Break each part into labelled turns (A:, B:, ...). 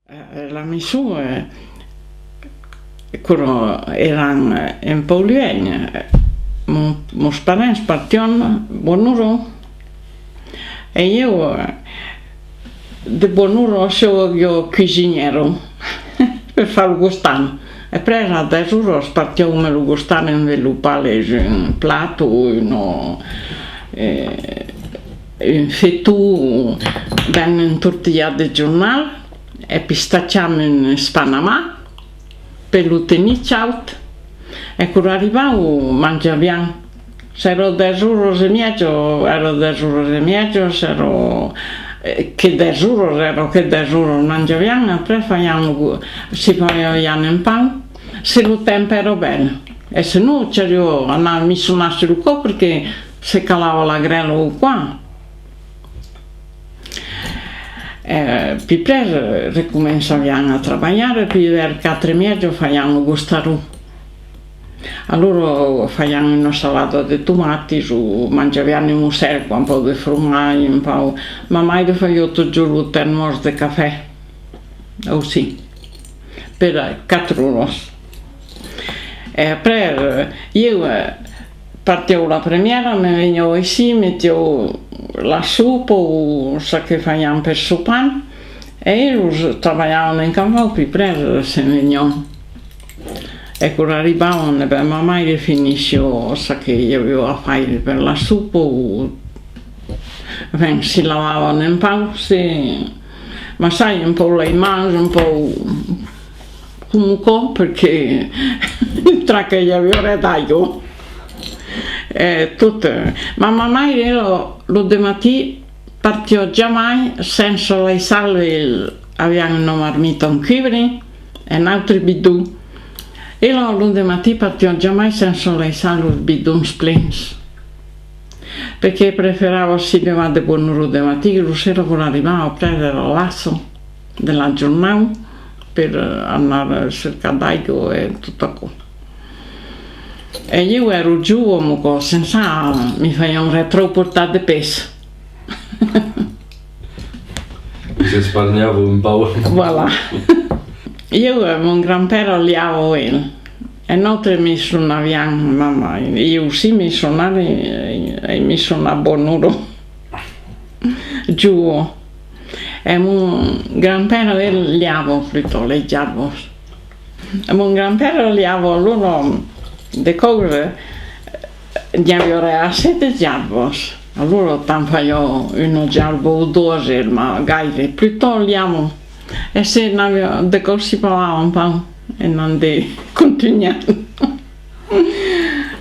A: La misura erano in Poliegna, miei parenti partivano buon'ora e io di buon'ora io cuciniero per farlo gustare. E poi a 10 ore partiamo a gustare in sviluppare un piatto, un fettu ben intortigliato di giornale e pistacciamo in spanamà per lo tenere ciaut e quando arrivavo mangiavamo. Se ero 10 ore e mezzo, ero 10 ore e mezzo, se ero che 10 ore, ero che 10 ore mangiavamo e poi si facevano in pan se il tempo era bello e se no andavo a missionarsi il cuore perché si calava la grella qua. Poi presto ricominciavamo a lavorare, poi verso 4 e mezzo facevamo gustare. Allora facevamo una salata di tomati, mangiavamo in museo un po' di formaggio, un po', ma mai facevo tutto il giorno il termos di caffè, così, per 4 ore. E poi io partivo la premiera, mi venivo qui, mettevo la suppa, sa che facciamo per soppare, e io lavoravo in campo, poi presto se venivano. E quando arrivavano, ma mai finisce, sa che io avevo a fare per la suppa, si lavavano in pausa, ma sai, un po' le mani, un po' comunque, perché tra che gli avevo redato. Ma mamma lo domattina partivo già mai senza le salve, avevamo una marmita un chivri e un altro bidù e lo domattina partivo già mai senza le salve il bidù splens perché preferavo si levava di buon'ora di mattina, lo sera quando arrivavo a prendere il lasso della giornata per andare a cercare d'aglio e tutto qua. E io ero giù, senza mi facevano retroportare di peso.
B: Si risparmiava un po'.
A: Voilà. Io avevo un granpero oliavo e noi mi suonavamo, mamma, io sì mi suonavo e mi suonavo buon'ora giù. E un granpero oliavo, frutto, le giarbo. E un granpero oliavo, allora le cose ne avevo a 7 giarbos, allora tanto io uno giarbo o 2, ma magari più togliamo e se ne avevo de cose si parlava un po' e non di continuare.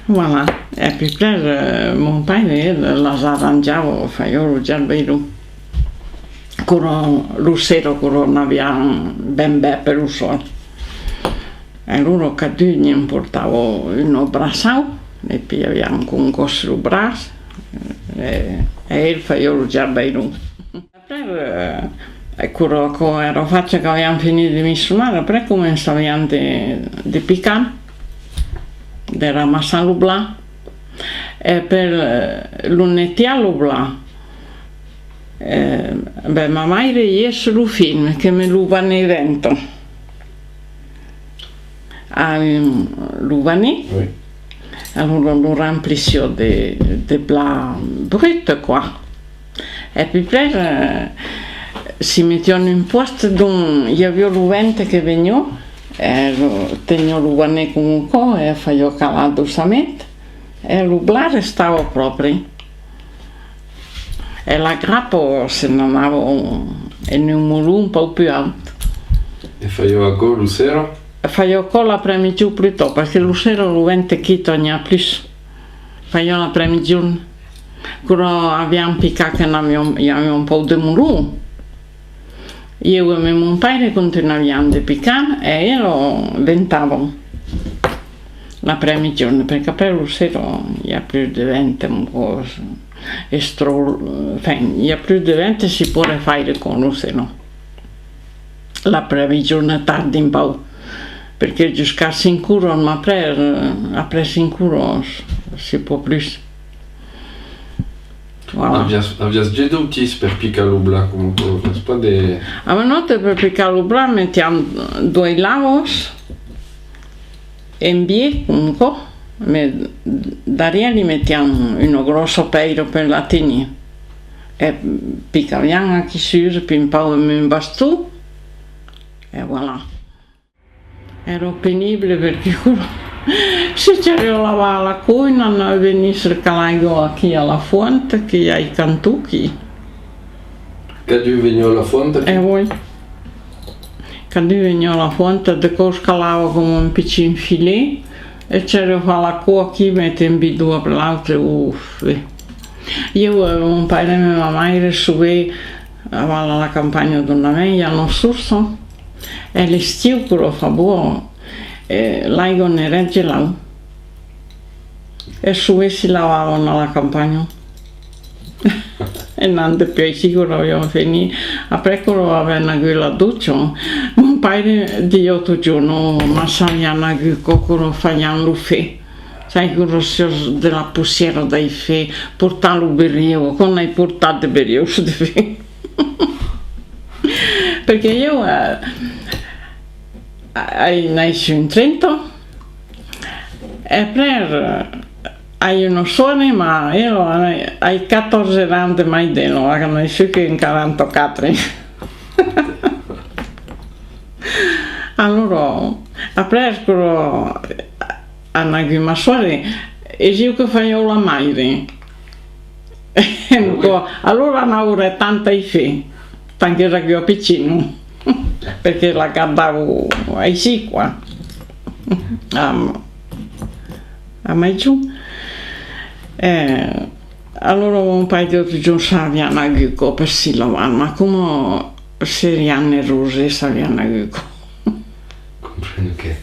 A: Voilà, e poi presto mio padre la arrangiavo, facevo il giarbero, con lo sera non avevamo ben bene per il sole. E loro cadugni portavo un bracciato e poi avevamo con un costo di braccio e il facevo il giardino. E quando ero faccia che avevamo finito di missionare, poi cominciavamo di piccare, di ramassare il bla e per l'unettiare il bla. Ma mai riesce il film che me lo va nel vento. A l'Uvani, oui. Allora lo remplisco di bla brutto qua e poi presto si mettevano in posto dove io avevo l'uvente che veniva e tenevo l'Uvani comunque e facevo calare dolcemente e il bla restava proprio e la grappa se non avevo in un muro un po' più alto.
B: E faceva ancora lo sera?
A: Facevo con l'après-midi più dopo, perché lo sera lo vente chi togna più. Facevo l'après-midi. Quando abbiamo piccato avevo un po' di muro. Io e mio padre continuavamo a piccare e io lo ventavo l'après-midi, perché per lo sera il y a più di vento un po' il y a più di vento si può fare con lo sera. L'après-midi è tardi un po'. Perché giocare 5 ore, ma après 5 ore si può più. Voilà.
B: Abbias già utis per picalubla comunque, spade...
A: A notte per picalubla mettiamo 2 lavos in bie comunque, da li mettiamo uno grosso peiro per la tini e piccaliamo anche su, poi un po' in bastù e voilà. Ero penibile perché se c'era lavare la cuina non venisse il calaio qui alla fonte che hai cantucchi.
B: Che tu veni alla fonte?
A: Voi? Quando veniva alla fonte, dopo scalavo come un piccino filet e c'era la cuoca mette in bidua per l'altro, uff. Io un paio di mia mamma era su alla campagna di una mia l'anno scorso e l'estiu che lo fa buono, l'aigua ne regge là e su si lavavano alla campagna. E non più sicuro abbiamo finito a precoro aveva quella doccia un paio di 8 giorni ma sappiamo che qualcuno facciamo l'uffè sai che rosso della pussiera dai fe portare il berrio con hai portato il berrio perché io nasco in Trento e per hai uno suono ma io hai 14 anni mai di no, ho nasciuto in 44. Allora, a prescolo hanno anche una suore e io che facevo la madre. Allora non avevo tanta fe, tanto era che io piccino, perché la guardavo ai sì qua, a mai giù. Allora un paio di altri giorni sapevano anche per si lavare, ma come seriano rose sapevano anche
B: Comprendo che